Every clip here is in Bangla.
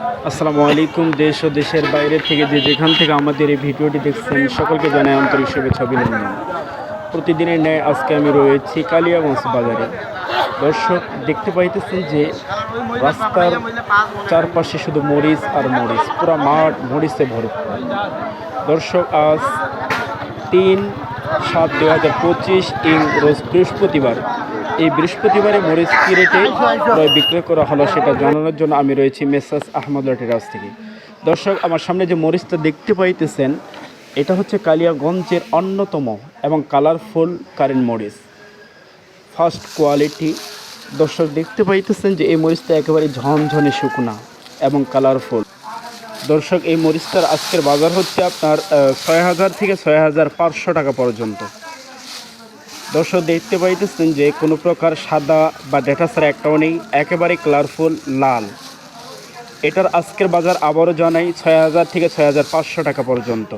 আসসালামু আলাইকুম। দেশ ও দেশের বাইরে থেকে যেখান থেকে আমাদের এই ভিডিওটি দেখছেন সকলকে জানাই আন্তরিক শুভেচ্ছা অভিনন্দন। প্রতিদিনের ন্যায় আজকে আমি রয়েছি কালিয়াগঞ্জ বাজারে। দর্শক দেখতে পাইতেছেন যে রাস্তার চারপাশে শুধু মরিচ আর মরিচ, পুরা মাঠ মরিচে ভরপুর। দর্শক আজ 3/7/2025 রোজ বৃহস্পতিবার। এই বৃহস্পতিবারে মরিচ কী রেটে ক্রয় বিক্রয় করা হলো সেটা জানানোর জন্য আমি রয়েছি মেসার্স আহমদ লটেরাজ থেকে। দর্শক আমার সামনে যে মরিচটা দেখতে পাইতেছেন এটা হচ্ছে কালিয়াগঞ্জের অন্যতম এবং কালারফুল কারেন্ট মরিচ, ফার্স্ট কোয়ালিটি। দর্শক দেখতে পাইতেছেন যে এই মরিচটা একেবারে ঝনঝনে শুকনা এবং কালারফুল। দর্শক এই মরিচটার আজকের বাজার হচ্ছে আপনার ৬,০০০ থেকে ৬,৫০০ টাকা পর্যন্ত। দর্শক দেখতে পাইতেছেন যে কোনো প্রকার সাদা বা ডেটা ছাড়া একটাও নেই, একেবারে কালারফুল লাল। এটার আজকের বাজার আবারও জানাই ৬,০০০ থেকে ৬,৫০০ টাকা পর্যন্ত।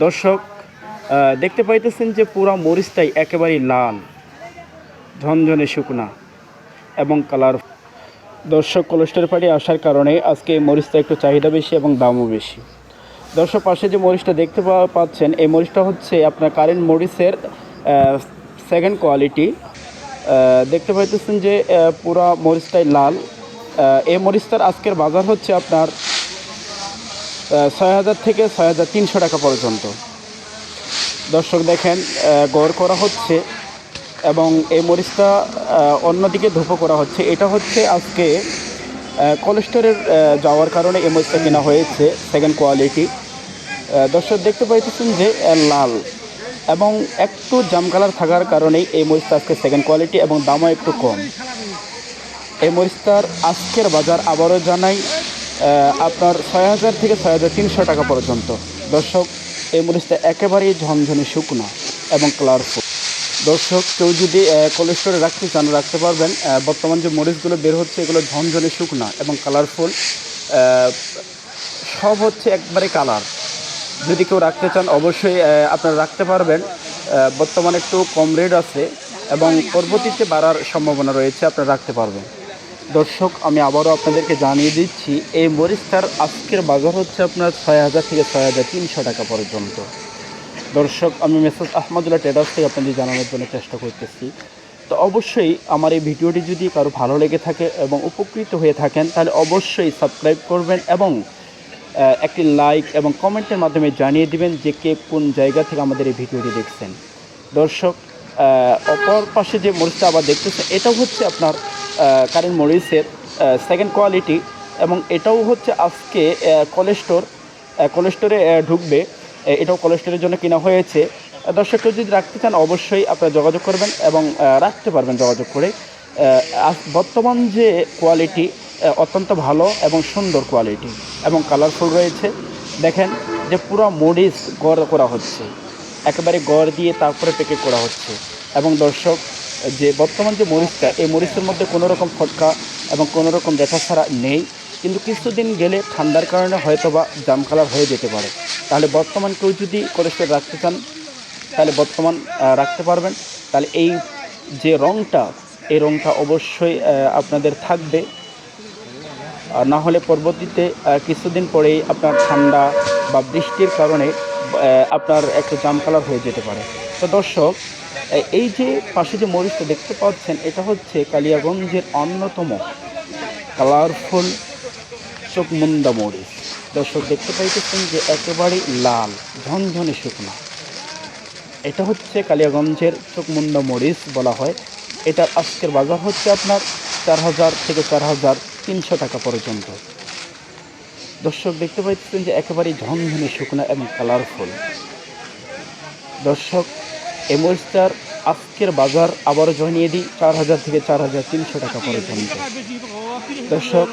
দর্শক দেখতে পাইতেছেন যে পুরা মরিচটাই একেবারেই লাল, ঝনঝনে শুকনা এবং কালারফুল। দর্শক কোলেস্টোরের পার্টি আসার কারণে আজকে এই মরিচটা একটু চাহিদা বেশি এবং দামও বেশি। দর্শক পাশে যে মরিচটা দেখতে পাচ্ছেন এই মরিচটা হচ্ছে আপনার কারেন্ট মরিচের সেকেন্ড কোয়ালিটি। দেখতে পাইতেছেন যে পুরা মরিচটাই লাল। এই মরিচটার আজকের বাজার হচ্ছে আপনার ৬,০০০ থেকে ৬,৩০০ টাকা পর্যন্ত। দর্শক দেখেন গড় করা হচ্ছে এবং এই মরিচটা অন্যদিকে ধুপো করা হচ্ছে। এটা হচ্ছে আজকে কোলেস্টোরের যাওয়ার কারণে এই মরিচটা কেনা হয়েছে সেকেন্ড কোয়ালিটি। দর্শক দেখতে পাইতেছেন যে লাল এবং একটু জাম কালার থাকার কারণেই এই মরিচটা আজকে সেকেন্ড কোয়ালিটি এবং দামও একটু কম। এই মরিচটার আজকের বাজার আবারও জানাই আপনার ৬,০০০ থেকে ৬,৩০০ টাকা পর্যন্ত। দর্শক এই মরিচটা একেবারেই ঝনঝনে শুকনো এবং কালারফুল। দর্শক কেউ যদি কোলেস্টোরে রাখতে চান রাখতে পারবেন। বর্তমান যে মরিচগুলো বের হচ্ছে এগুলো ঝনঝনে শুকনো এবং কালারফুল, সব হচ্ছে একবারে কালার। যদি কেউ রাখতে চান অবশ্যই আপনারা রাখতে পারবেন। বর্তমানে একটু কম রেট আছে এবং পরবর্তীতে বাড়ার সম্ভাবনা রয়েছে, আপনারা রাখতে পারবেন। দর্শক আমি আবারও আপনাদেরকে জানিয়ে দিচ্ছি এই মরিচটার আজকের বাজার হচ্ছে আপনার ৬,০০০ থেকে ৬,৩০০ টাকা পর্যন্ত। দর্শক আমি মেসার্স আহমদুল্লাহ ট্রেডার্স থেকে আপনাদের জানানোর জন্য চেষ্টা করতেছি। তো অবশ্যই আমার এই ভিডিওটি যদি কারো ভালো লেগে থাকে এবং উপকৃত হয়ে থাকেন তাহলে অবশ্যই সাবস্ক্রাইব করবেন এবং একটি লাইক এবং কমেন্টের মাধ্যমে জানিয়ে দিবেন যে কে কোন জায়গা থেকে আমাদের এই ভিডিওটি দেখছেন। দর্শক অপর পাশে যে মরিচটা আবার দেখতেছেন এটাও হচ্ছে আপনার কারেন্ট মরিচের সেকেন্ড কোয়ালিটি এবং এটাও হচ্ছে আজকে কোলেস্টোরে ঢুকবে। এটাও কোলেস্টোরের জন্য কেনা হয়েছে। দর্শক কেউ যদি রাখতে চান অবশ্যই আপনারা যোগাযোগ করবেন এবং রাখতে পারবেন যোগাযোগ করে। বর্তমান যে কোয়ালিটি অত্যন্ত ভালো এবং সুন্দর কোয়ালিটি এবং কালারফুল রয়েছে। দেখেন যে পুরো মরিচ গড় করা হচ্ছে, একেবারে গড় দিয়ে তারপরে প্যাকেট করা হচ্ছে। এবং দর্শক যে বর্তমান যে মরিচটা এই মরিচের মধ্যে কোনো রকম ফটকা এবং কোনো রকম দেখা ছাড়া নেই, কিন্তু কিছুদিন গেলে ঠান্ডার কারণে হয়তো বা জাম কালার হয়ে যেতে পারে। তাহলে বর্তমান কেউ যদি কোলেস্টোর রাখতে চান তাহলে বর্তমান রাখতে পারবেন। তাহলে এই যে রঙটা এই রঙটা অবশ্যই আপনাদের থাকবে, আর না হলে পরবর্তীতে কিছুদিন পরেই আপনার ঠান্ডা বা বৃষ্টির কারণে আপনার একটু জাম কালার হয়ে যেতে পারে। তো দর্শক এই যে পাশে যে মরিচটা দেখতে পাচ্ছেন এটা হচ্ছে কালিয়াগঞ্জের অন্যতম কালারফুল চোখমুন্দা মরিচ। দর্শক দেখতে পাইতেছেন যে একেবারেই লাল ঝনঝনে শুকনো। এটা হচ্ছে কালিয়াগঞ্জের চোখমুন্দা মরিচ বলা হয়। এটার আজকের বাজার হচ্ছে আপনার ৪,০০০ থেকে ৪,৩০০ টাকা পর্যন্ত। দর্শক দেখতে পাচ্ছেন যে একেবারেই ঝনঝনে শুকনো এবং কালারফুল। দর্শক এই মরিচটার আজকের বাজার আবারও জানিয়ে দিই ৪,০০০ থেকে ৪,৩০০ টাকা পর্যন্ত। দর্শক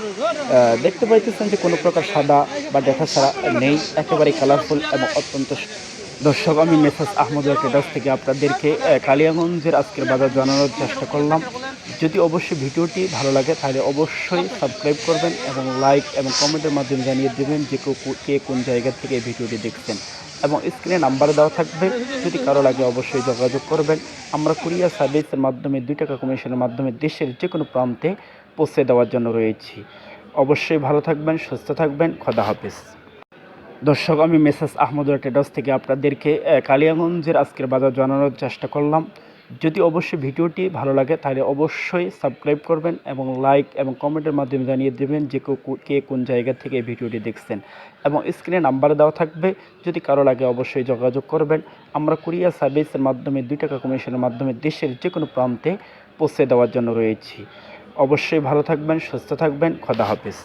দেখতে পাইতেছেন যে কোনো প্রকার সাদা বা দেখা ছাড়া নেই, একেবারে কালারফুল এবং অত্যন্ত। দর্শক আমি মেসার্স আহমদুল্লাহ ট্রেডার্স থেকে আপনাদেরকে কালিয়াগঞ্জের আজকের বাজার জানানোর চেষ্টা করলাম। যদি অবশ্যই ভিডিওটি ভালো লাগে তাহলে অবশ্যই সাবস্ক্রাইব করবেন এবং লাইক এবং কমেন্টের মাধ্যমে জানিয়ে দেবেন যে কে কোন জায়গা থেকে এই ভিডিওটি দেখছেন এবং স্ক্রিনে নাম্বার দেওয়া থাকবে। যদি কারো লাগে অবশ্যই যোগাযোগ করবেন। আমরা কুরিয়ার সার্ভিসের মাধ্যমে 2 টাকা কমিশনের মাধ্যমে দেশের যে কোনো প্রান্তে পৌঁছে দেওয়ার জন্য রয়েছি। অবশ্যই ভালো থাকবেন, সুস্থ থাকবেন। খোদা হাফেজ। দর্শক, আমি মেসার্স আহমদুল্লাহ ট্রেডার্স থেকে আপনাদেরকে কালিয়াগঞ্জের আজকের বাজার জানানোর চেষ্টা করলাম। যদি অবশ্যই ভিডিওটি ভালো লাগে তাহলে অবশ্যই সাবস্ক্রাইব করবেন এবং লাইক এবং কমেন্টের মাধ্যমে জানিয়ে দেবেন যে কে কোন জায়গা থেকে এই ভিডিওটি দেখছেন, এবং স্ক্রিনে নাম্বার দেওয়া থাকবে। যদি কারো লাগে অবশ্যই যোগাযোগ করবেন। আমরা কুরিয়ার সার্ভিসের মাধ্যমে 2 টাকা কমিশনের মাধ্যমে দেশের যে কোনো প্রান্তে পৌঁছে দেওয়ার জন্য রয়েছি। অবশ্যই ভালো থাকবেন, সুস্থ থাকবেন। খোদা হাফেজ।